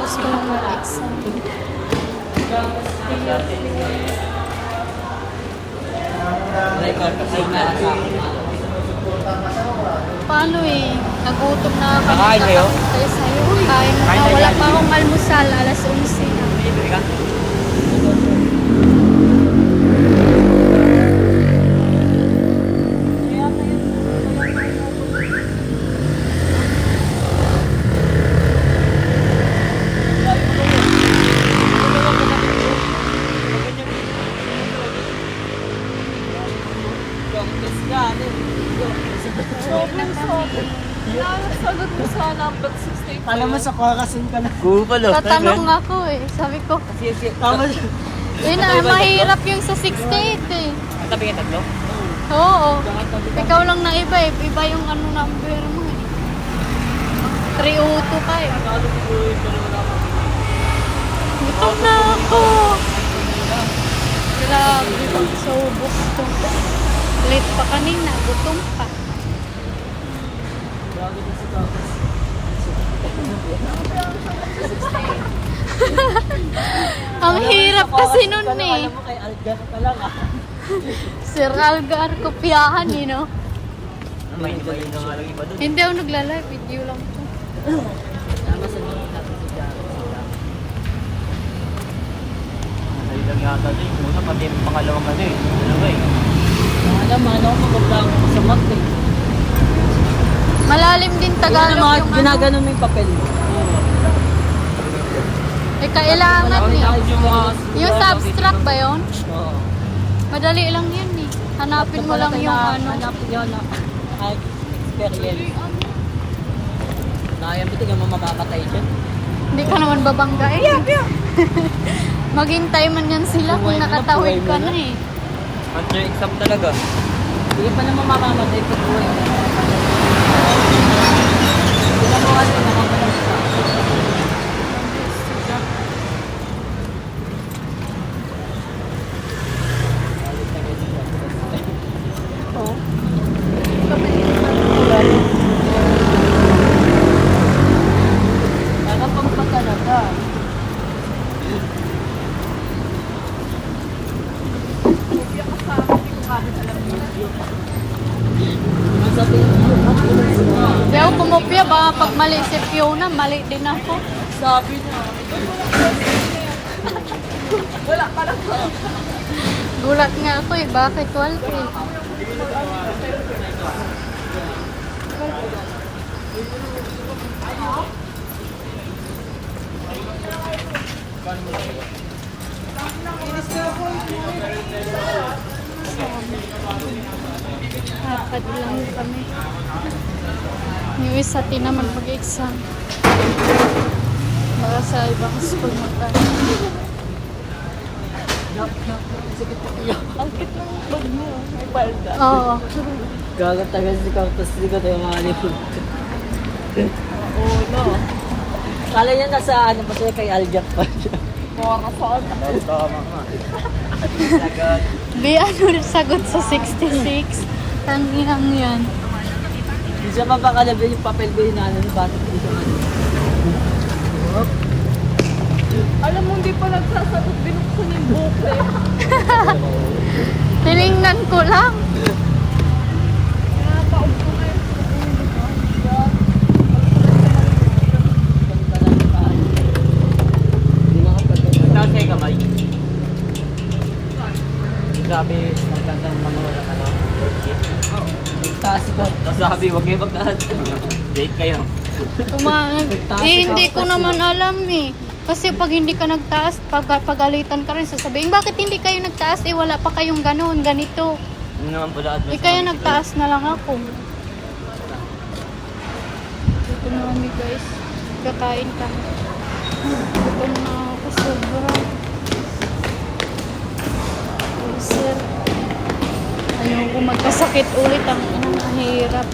Kakatapos ko lang mag-exam. Paano eh? Nagutom na kami. Kakain kayo? Kaya sa'yo. Kain mo na. Wala pa akong almusal. Alas 11 na. Bibili ka? Sagot mo sa number 65. Alam mo, sa Quarasin ka na. Kupalo. Tatanong ako eh. Sabi ko, Tama mahirap yung sa 68 eh. Tabi ka tatlo? Oo. Ikaw lang na iba eh. Iba yung ano number mo eh. 302 ka eh. Gutom na ako. Grabe. So, ubos ko. Late pa kanina. Gutom pa. Ang hirap kasi nun eh. Alam mo, kay Algar ka lang ah. Sir Algar, kopyahan eh no? May na nga lang iba doon. Hindi ako nagla-live. Video lang to. Tama sa mga natin si Jaro. Dali lang yata doon. Yung una pati yung pangalawang ano eh. Dalawa eh. Alam mo, ano, maganda ako sa mat eh. Malalim din Tagalog yung ano. Ginaganon mo yung papel mo. Eh, kailangan eh. Yung mga... Yung subtract ba yun? Oo. Madali lang yan eh. Hanapin mo lang yung ano. Hanapin yun na experience. Nakayang bitin yung mamamatay dyan. Hindi ka naman babanggain. Maghintay man yan sila kung nakatawid ka na eh. Under exam talaga. Hindi pa naman mamamatay pag uwi. Hindi na mo kasi nakamalas ka. Nakapagpa talaga. Di ako kumupya, baka pag mali si Fiona, mali din ako. Sabi niya. Wala pa lang. Gulat nga ako eh, bakit 12 eh? Apat lang kami. Yung isa naman mag-exam. Baka sa ibang school magkano. Ang cute ng bag mo. May balda. Oo. Gagatagal si Cartos. Hindi ko tayo makalipod. Oo, no. Kala niya nasa ano pa siya kay Aljak pa siya. Mora saan. Tama nga. Di ano sagot sa 66. Tanghihang yan. Hindi siya mapakalabi yung papel ko yung ano. Bakit hindi siya ano. Alam mo, hindi pa nagsasagot. Binuksan yung booklet. Tinignan ko lang. Nakataog ko ngayon. Hindi nakapagod. Taas kayo kamay. Grabe, magandang manuwala ka lang. Taas ko. Tapos sabi, huwag kayo magtaas. Date kayo. Hindi ko naman alam eh. Kasi pag hindi ka nagtaas, pagalitan ka rin, sasabihin, bakit hindi kayo nagtaas? Eh, wala pa kayong ganoon, ganito. Ano naman pala advice? Eh, kaya nagtaas na lang ako. Dito na kami guys. Kakain kami. Gutom na ako sobra. Oh, sir. Ayaw ko magkasakit ulit. Ang hirap.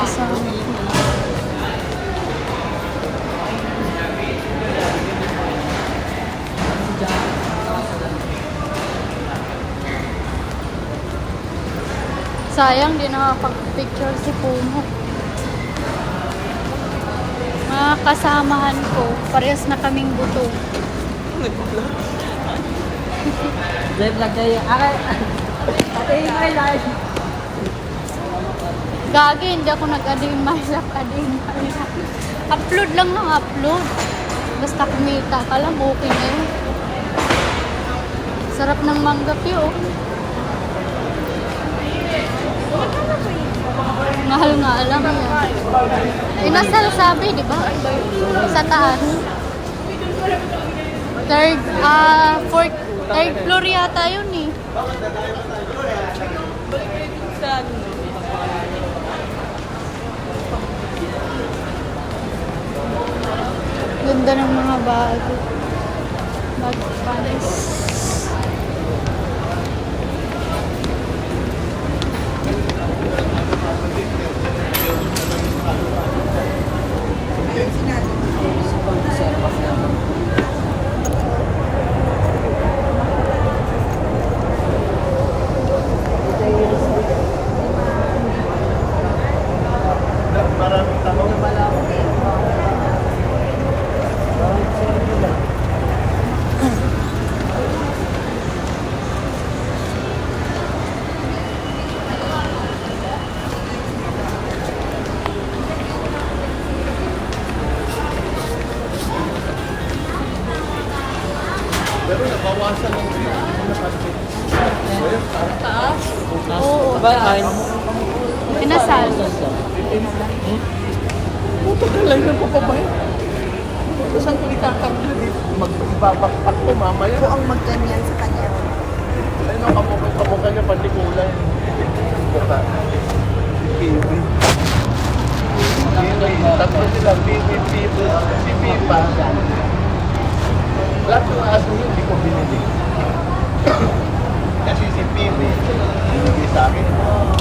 Kasama ko. Sayang, di nakapag-picture si Puno. Mga kasamahan ko, parehas na kaming buto. Live lang kayo. Ate, my life. Gagi, hindi ako nag-ado in my life, ado in my life. Upload lang ng upload. Basta kumita ka lang, okay na yun. Sarap ng mangga pio. Mahal nga alam yan. Inasal sabi, di ba? Sa taas. Third floor yata yun eh. Saan? Ganda ng mga bago. Bago pares. Oo. Bye. Inasal. Puto ka lang ng papabay. Saan ko itatanggal dito? Magbabakpak ko mamaya. Ako ang magganyan sa kanya. Ayun ang kamukha niya pati kulay. Buka. Kiwi. Tatlo sila. Pipi. Si Pipa. Lahat ng aso yun, hindi ko binili. Kasi si Pipi, binigay sa akin.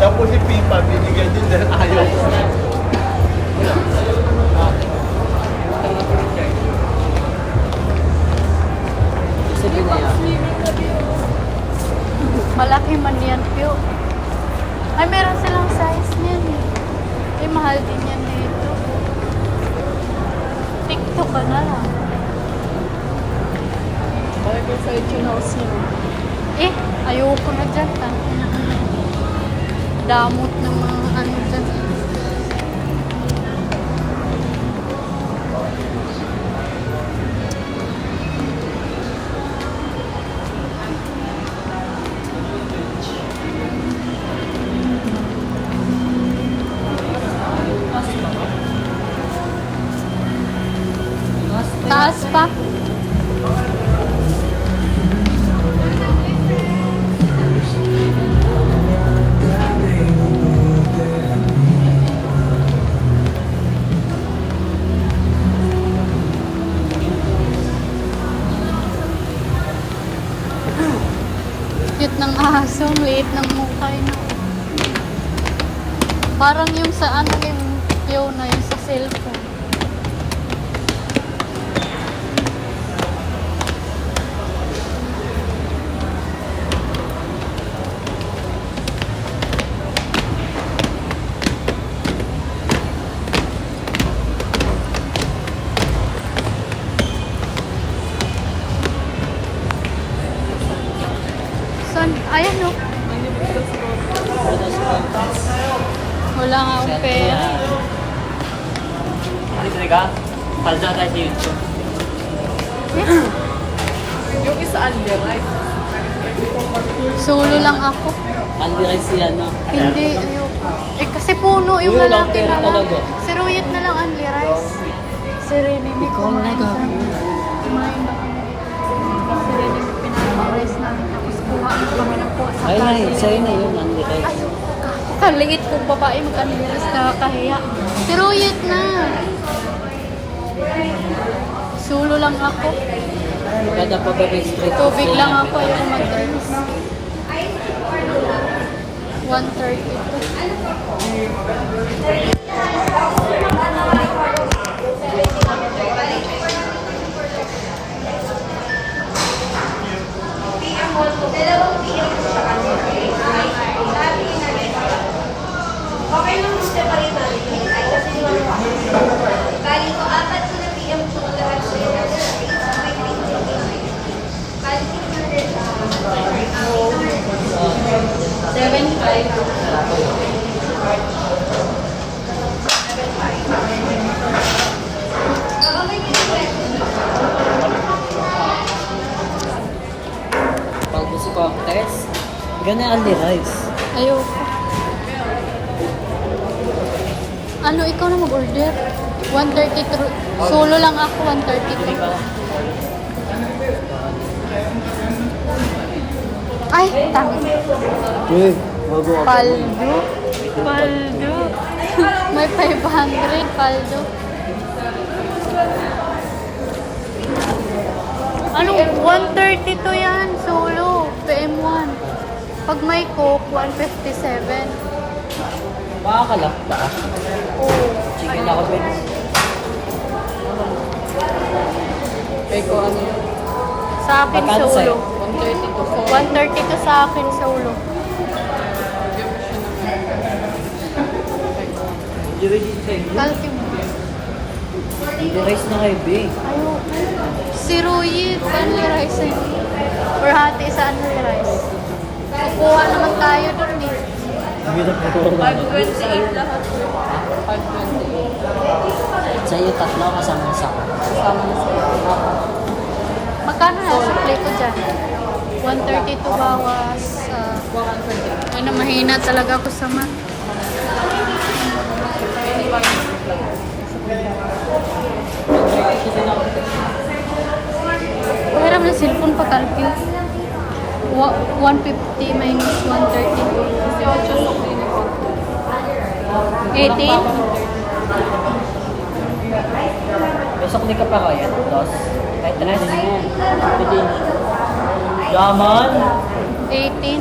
Tapos si Pipa, binigay din dahil ayaw ko. Sabihin na yan. Malaki man yan, Pio. Ay, meron silang size niyan eh. Ay, mahal din yan dito. TikTok ka na lang. Bakit ko sa yung house niya? Eh, ayoko na dyan. Damot ng mga ano dyan. Taas pa. Cute ng aso, ang liit ng mukha na. Parang yung sa ano yung Fiona, yung sa cellphone. Ayan no. Wala nga akong pera. Ano talaga? Palda tayo sa YouTube. Yung isa alya, right? Solo lang ako. Andy Rice yan, no? Hindi, ayoko. Eh kasi puno yung Wala, lalaki pera na lang. talaga. Si Ruyet na lang, Andy Rice. Si Rene, may kumain sa... Kumain ba kami dito? Si Rene, may pinapang-rice namin. Tapos kuha kami ng kuha sa Ay, kanin. sa'yo na yun, Andy Rice. Kaliit kong babae, mag-Andy Rice na kahiya. Si Ruyet na. Solo lang ako. Kada pa ba straight? Tubig lang ako yung mag-drinks. 1:30 to. Okay lang, gusto pa rin natin. Ay, kasi galing ko ata Yan na only rice. Ayoko. Ano, ikaw na mag-order? 132. Solo lang ako, 132. Ay, tama. Uy, bago ako. Paldo. Paldo. May 500, paldo. Anong 132 yan? Solo. PM1. Pag may Coke, 157. Makakalakta. Oo. Chicken ako, Ben. Kay ko ano yun? Sa akin, Bakansay. solo. 132 po. 132 sa akin, solo. Kalki mo. Only rice na kayo, Ben. Ayoko. Si Ruyit, only rice eh. Or hati sa only rice. Kukuha naman tayo dun eh. Hindi na po. 528 lahat. 528. Sa'yo tatlo kasama sa akin. Kasama na sila. Magkano na sa plate ko dyan? 132 bawas. Ano, mahina talaga ako sa math. Pahiram na cellphone pa kalpyo. 150 minus 132. 18? Besok di ka pa kaya, dos. Kahit tres. Pwede. Yaman. 18.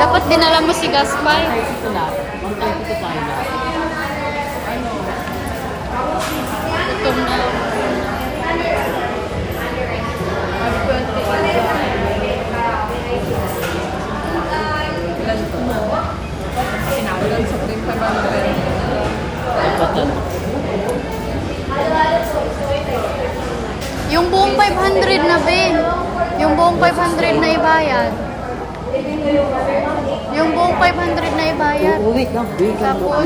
Dapat dinala mo si Gaspar. Ito na. 132 tayo na. Gutom na. Ilan sa plate 500. Ipatan. Yung buong 500 na, Ben. Yung buong 500 na ibayad. Yung buong 500 na ibayad. Wait lang, Ben. Tapos,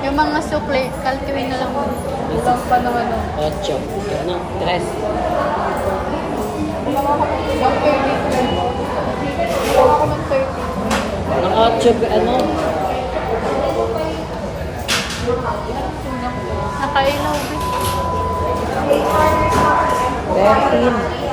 yung mga sukle, kalkiwin na lang mo. Kulang pa naman o. 8. Ano? Tres. 130. Kulang ako ng 30. Ang 8, ano? Nakailaw, Ben. 13.